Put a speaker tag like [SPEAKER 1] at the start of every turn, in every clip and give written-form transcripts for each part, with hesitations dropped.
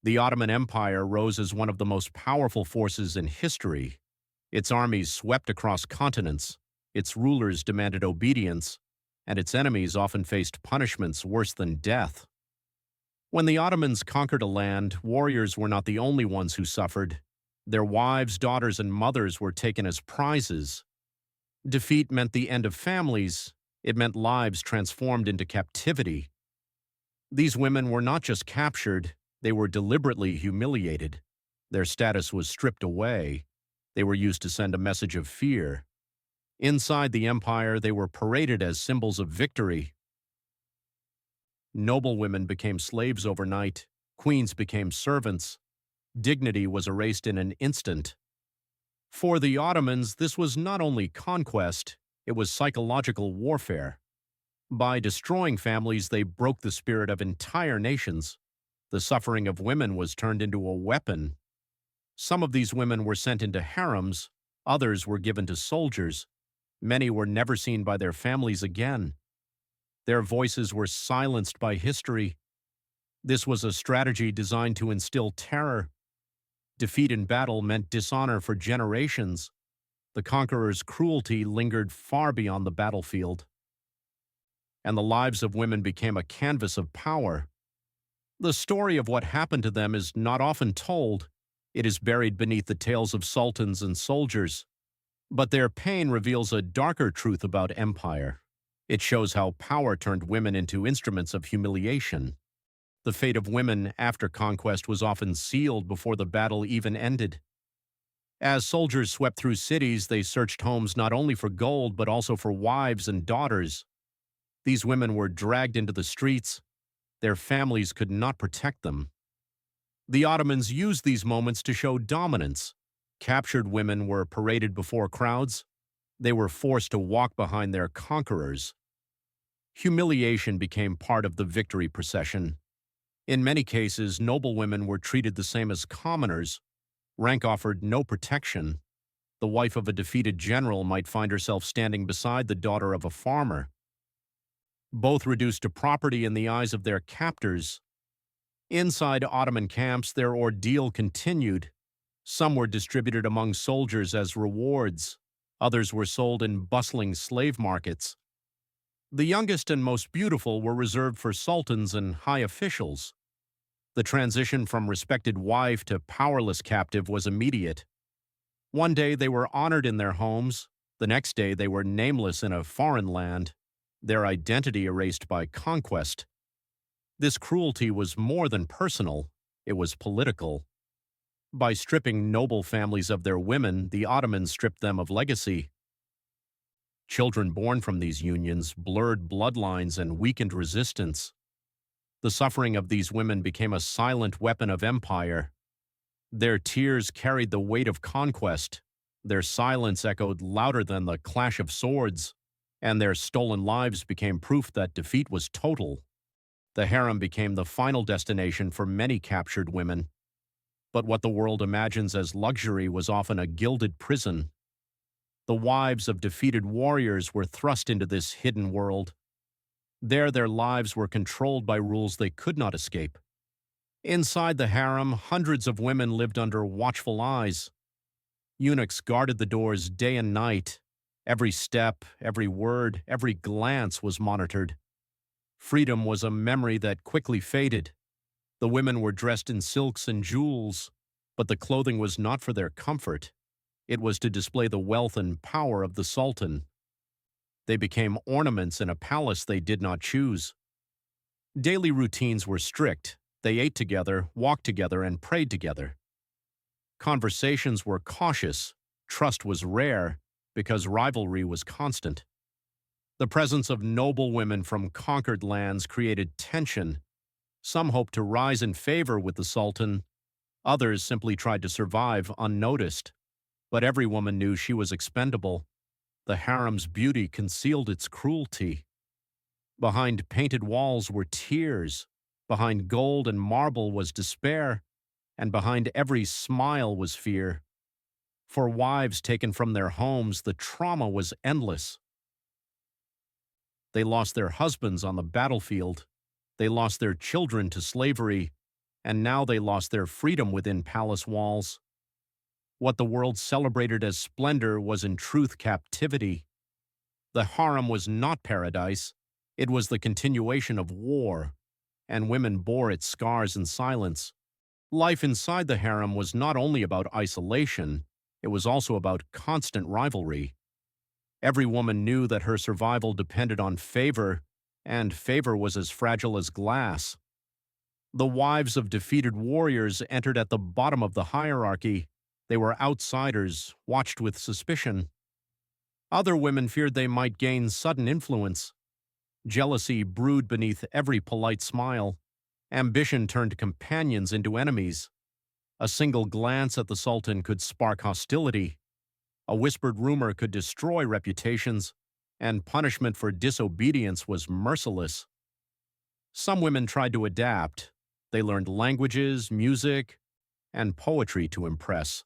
[SPEAKER 1] The Ottoman Empire rose as one of the most powerful forces in history. Its armies swept across continents, its rulers demanded obedience, and its enemies often faced punishments worse than death. When the Ottomans conquered a land, warriors were not the only ones who suffered. Their wives, daughters, and mothers were taken as prizes. Defeat meant the end of families. It meant lives transformed into captivity. These women were not just captured, they were deliberately humiliated. Their status was stripped away. They were used to send a message of fear. Inside the empire, they were paraded as symbols of victory. Noble women became slaves overnight. Queens became servants. Dignity was erased in an instant. For the Ottomans, this was not only conquest, it was psychological warfare. By destroying families, they broke the spirit of entire nations. The suffering of women was turned into a weapon. Some of these women were sent into harems, others were given to soldiers. Many were never seen by their families again. Their voices were silenced by history. This was a strategy designed to instill terror. Defeat in battle meant dishonor for generations. The conqueror's cruelty lingered far beyond the battlefield. And the lives of women became a canvas of power. The story of what happened to them is not often told. It is buried beneath the tales of sultans and soldiers. But their pain reveals a darker truth about empire. It shows how power turned women into instruments of humiliation. The fate of women after conquest was often sealed before the battle even ended. As soldiers swept through cities, they searched homes not only for gold but also for wives and daughters. These women were dragged into the streets. Their families could not protect them. The Ottomans used these moments to show dominance. Captured women were paraded before crowds. They were forced to walk behind their conquerors. Humiliation became part of the victory procession. In many cases, noble women were treated the same as commoners. Rank offered no protection. The wife of a defeated general might find herself standing beside the daughter of a farmer. Both reduced to property in the eyes of their captors. Inside Ottoman camps, their ordeal continued. Some were distributed among soldiers as rewards. Others were sold in bustling slave markets. The youngest and most beautiful were reserved for sultans and high officials. The transition from respected wife to powerless captive was immediate. One day they were honored in their homes. The next day they were nameless in a foreign land, their identity erased by conquest. This cruelty was more than personal, it was political. By stripping noble families of their women, the Ottomans stripped them of legacy. Children born from these unions blurred bloodlines and weakened resistance. The suffering of these women became a silent weapon of empire. Their tears carried the weight of conquest. Their silence echoed louder than the clash of swords, and their stolen lives became proof that defeat was total. The harem became the final destination for many captured women. But what the world imagines as luxury was often a gilded prison. The wives of defeated warriors were thrust into this hidden world. There their lives were controlled by rules they could not escape. Inside the harem, hundreds of women lived under watchful eyes. Eunuchs guarded the doors day and night. Every step, every word, every glance was monitored. Freedom was a memory that quickly faded. The women were dressed in silks and jewels, but the clothing was not for their comfort. It was to display the wealth and power of the sultan. They became ornaments in a palace they did not choose. Daily routines were strict. They ate together, walked together, and prayed together. Conversations were cautious. Trust was rare, because rivalry was constant. The presence of noble women from conquered lands created tension. Some hoped to rise in favor with the sultan. Others simply tried to survive unnoticed. But every woman knew she was expendable. The harem's beauty concealed its cruelty. Behind painted walls were tears. Behind gold and marble was despair. And behind every smile was fear. For wives taken from their homes, the trauma was endless. They lost their husbands on the battlefield. They lost their children to slavery. and now they lost their freedom within palace walls. What the world celebrated as splendor was in truth captivity. The harem was not paradise, it was the continuation of war, and women bore its scars in silence. Life inside the harem was not only about isolation, it was also about constant rivalry. Every woman knew that her survival depended on favor, and favor was as fragile as glass. The wives of defeated warriors entered at the bottom of the hierarchy. They were outsiders, watched with suspicion. Other women feared they might gain sudden influence. Jealousy brewed beneath every polite smile. Ambition turned companions into enemies. A single glance at the sultan could spark hostility. A whispered rumor could destroy reputations, and punishment for disobedience was merciless. Some women tried to adapt. They learned languages, music, and poetry to impress.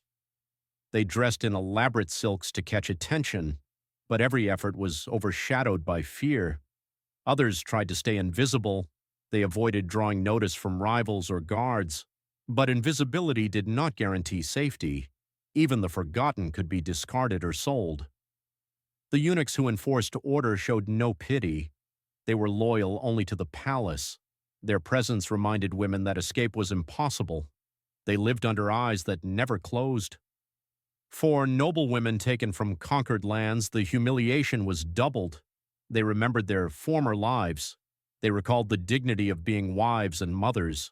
[SPEAKER 1] They dressed in elaborate silks to catch attention, but every effort was overshadowed by fear. Others tried to stay invisible. They avoided drawing notice from rivals or guards. But invisibility did not guarantee safety. Even the forgotten could be discarded or sold. The eunuchs who enforced order showed no pity. They were loyal only to the palace. Their presence reminded women that escape was impossible. They lived under eyes that never closed. For noble women taken from conquered lands, the humiliation was doubled. They remembered their former lives. They recalled the dignity of being wives and mothers.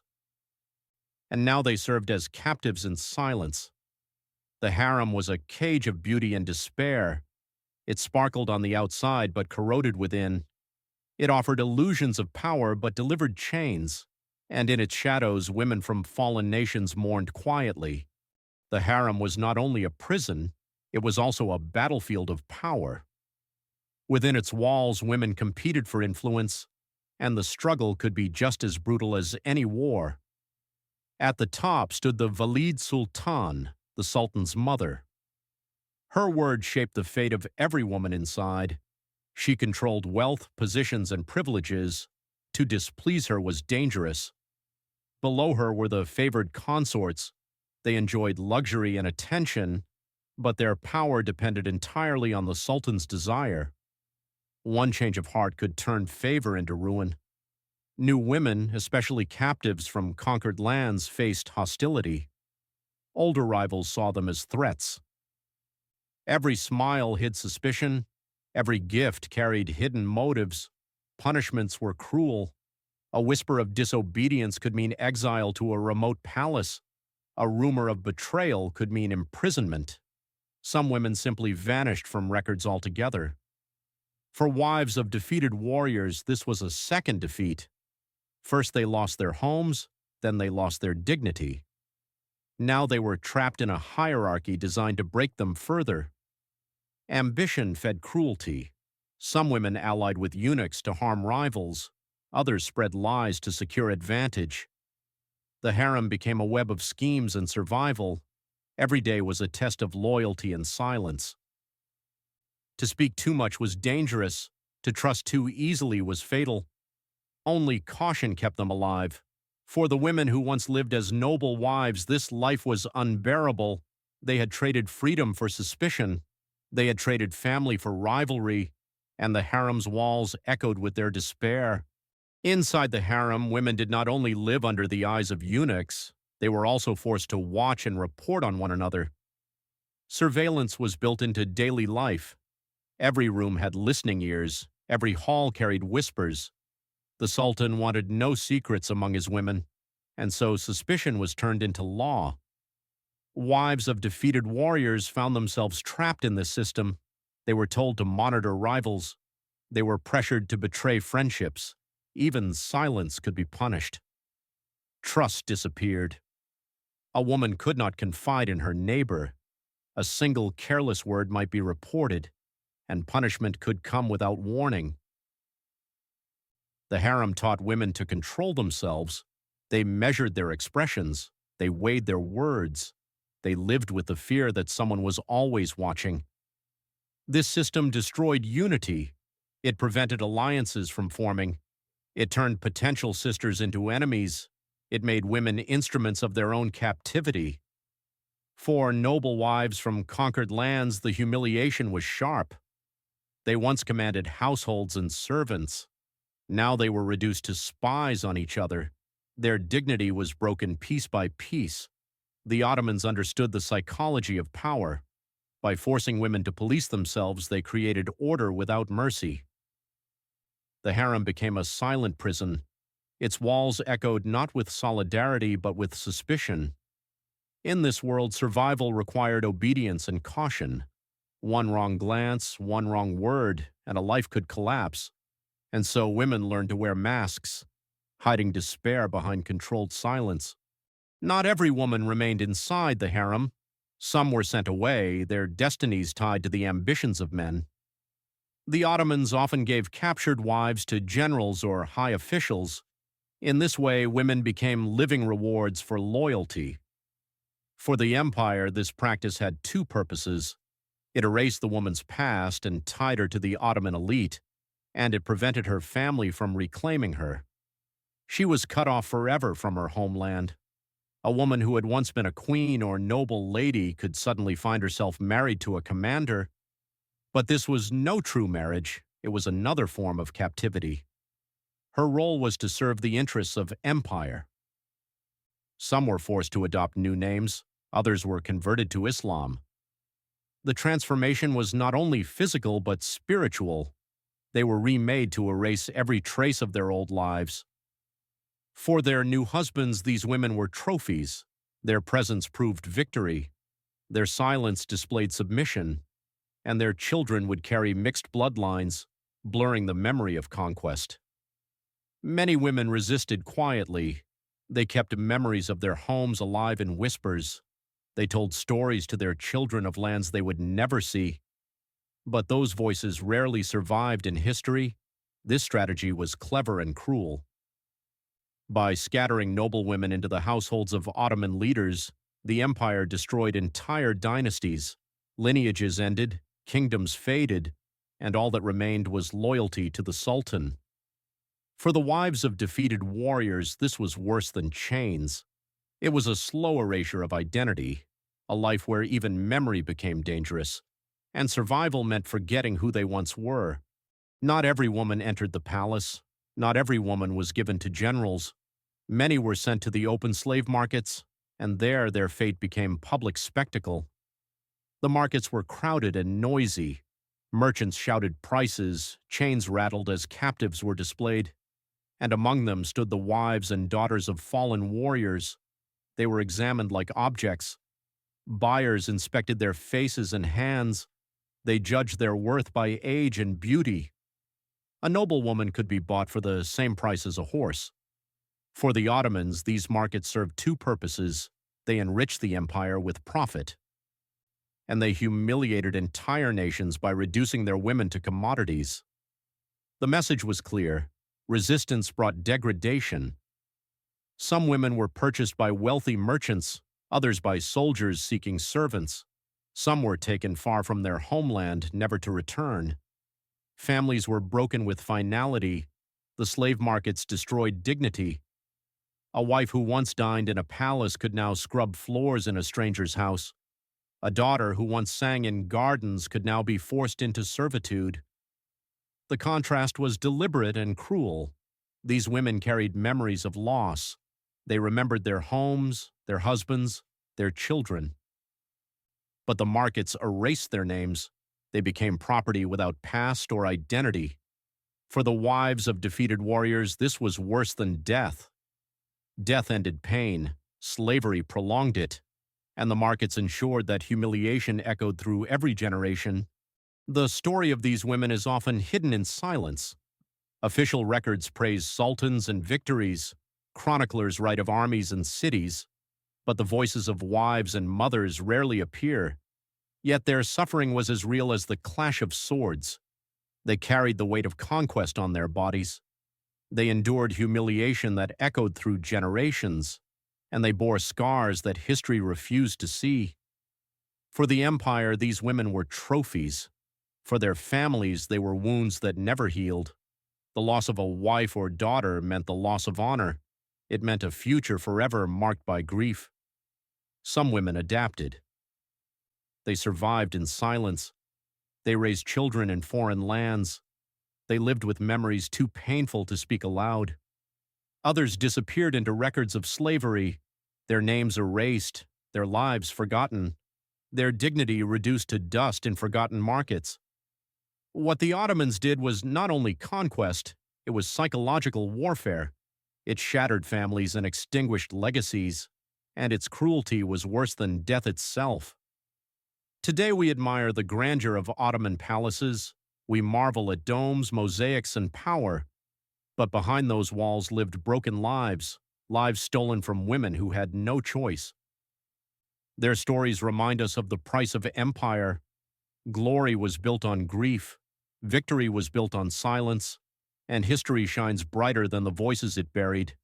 [SPEAKER 1] And now they served as captives in silence. The harem was a cage of beauty and despair. It sparkled on the outside but corroded within. It offered illusions of power but delivered chains. And in its shadows, women from fallen nations mourned quietly. The harem was not only a prison, it was also a battlefield of power. Within its walls, women competed for influence, and the struggle could be just as brutal as any war. At the top stood the Valid Sultan, the Sultan's mother. Her words shaped the fate of every woman inside. She controlled wealth, positions, and privileges. To displease her was dangerous. Below her were the favored consorts. They enjoyed luxury and attention, but their power depended entirely on the Sultan's desire. One change of heart could turn favor into ruin. New women, especially captives from conquered lands, faced hostility. Older rivals saw them as threats. Every smile hid suspicion. Every gift carried hidden motives. Punishments were cruel. A whisper of disobedience could mean exile to a remote palace. A rumor of betrayal could mean imprisonment. Some women simply vanished from records altogether. For wives of defeated warriors, this was a second defeat. First they lost their homes, then they lost their dignity. Now they were trapped in a hierarchy designed to break them further. Ambition fed cruelty. Some women allied with eunuchs to harm rivals. Others spread lies to secure advantage. The harem became a web of schemes and survival. Every day was a test of loyalty and silence. To speak too much was dangerous. To trust too easily was fatal. Only caution kept them alive. For the women who once lived as noble wives, this life was unbearable. They had traded freedom for suspicion. They had traded family for rivalry, and the harem's walls echoed with their despair. Inside the harem, women did not only live under the eyes of eunuchs, they were also forced to watch and report on one another. Surveillance was built into daily life. Every room had listening ears. Every hall carried whispers. The Sultan wanted no secrets among his women, and so suspicion was turned into law. Wives of defeated warriors found themselves trapped in this system. They were told to monitor rivals. They were pressured to betray friendships. Even silence could be punished. Trust disappeared. A woman could not confide in her neighbor. A single careless word might be reported, and punishment could come without warning. The harem taught women to control themselves. They measured their expressions. They weighed their words. They lived with the fear that someone was always watching. This system destroyed unity. It prevented alliances from forming. It turned potential sisters into enemies. It made women instruments of their own captivity. For noble wives from conquered lands, the humiliation was sharp. They once commanded households and servants. Now they were reduced to spies on each other. Their dignity was broken piece by piece. The Ottomans understood the psychology of power. By forcing women to police themselves, they created order without mercy. The harem became a silent prison. Its walls echoed not with solidarity but with suspicion. In this world, survival required obedience and caution. One wrong glance, one wrong word, and a life could collapse. And so women learned to wear masks, hiding despair behind controlled silence. Not every woman remained inside the harem. Some were sent away, their destinies tied to the ambitions of men. The Ottomans often gave captured wives to generals or high officials. In this way, women became living rewards for loyalty. For the empire, this practice had two purposes. It erased the woman's past and tied her to the Ottoman elite, and it prevented her family from reclaiming her. She was cut off forever from her homeland. A woman who had once been a queen or noble lady could suddenly find herself married to a commander. But this was no true marriage. It was another form of captivity. Her role was to serve the interests of empire. Some were forced to adopt new names. Others were converted to Islam. The transformation was not only physical but spiritual. They were remade to erase every trace of their old lives. For their new husbands, these women were trophies. Their presence proved victory. Their silence displayed submission. And their children would carry mixed bloodlines, blurring the memory of conquest. Many women resisted quietly. They kept memories of their homes alive in whispers. They told stories to their children of lands they would never see. But those voices rarely survived in history. This strategy was clever and cruel. By scattering noble women into the households of Ottoman leaders, the empire destroyed entire dynasties. Lineages ended, kingdoms faded, and all that remained was loyalty to the sultan. For the wives of defeated warriors, this was worse than chains. It was a slow erasure of identity, a life where even memory became dangerous, and survival meant forgetting who they once were. Not every woman entered the palace. Not every woman was given to generals. Many were sent to the open slave markets, and there their fate became public spectacle. The markets were crowded and noisy. Merchants shouted prices, chains rattled as captives were displayed, and among them stood the wives and daughters of fallen warriors. They were examined like objects. Buyers inspected their faces and hands. They judged their worth by age and beauty. A noble woman could be bought for the same price as a horse. For the Ottomans, these markets served two purposes. They enriched the empire with profit, and they humiliated entire nations by reducing their women to commodities. The message was clear. Resistance brought degradation. Some women were purchased by wealthy merchants, others by soldiers seeking servants. Some were taken far from their homeland, never to return. Families were broken with finality. The slave markets destroyed dignity. A wife who once dined in a palace could now scrub floors in a stranger's house. A daughter who once sang in gardens could now be forced into servitude. The contrast was deliberate and cruel. These women carried memories of loss. They remembered their homes, their husbands, their children. But the markets erased their names. They became property without past or identity. For the wives of defeated warriors, this was worse than death. Death ended pain, slavery prolonged it, and the markets ensured that humiliation echoed through every generation. The story of these women is often hidden in silence. Official records praise sultans and victories. Chroniclers write of armies and cities. But the voices of wives and mothers rarely appear. Yet their suffering was as real as the clash of swords. They carried the weight of conquest on their bodies. They endured humiliation that echoed through generations, and they bore scars that history refused to see. For the empire, these women were trophies. For their families, they were wounds that never healed. The loss of a wife or daughter meant the loss of honor. It meant a future forever marked by grief. Some women adapted. They survived in silence. They raised children in foreign lands. They lived with memories too painful to speak aloud. Others disappeared into records of slavery, their names erased, their lives forgotten, their dignity reduced to dust in forgotten markets. What the Ottomans did was not only conquest, it was psychological warfare. It shattered families and extinguished legacies, and its cruelty was worse than death itself. Today we admire the grandeur of Ottoman palaces. We marvel at domes, mosaics, and power. But behind those walls lived broken lives, lives stolen from women who had no choice. Their stories remind us of the price of empire. Glory was built on grief, victory was built on silence, and history shines brighter than the voices it buried.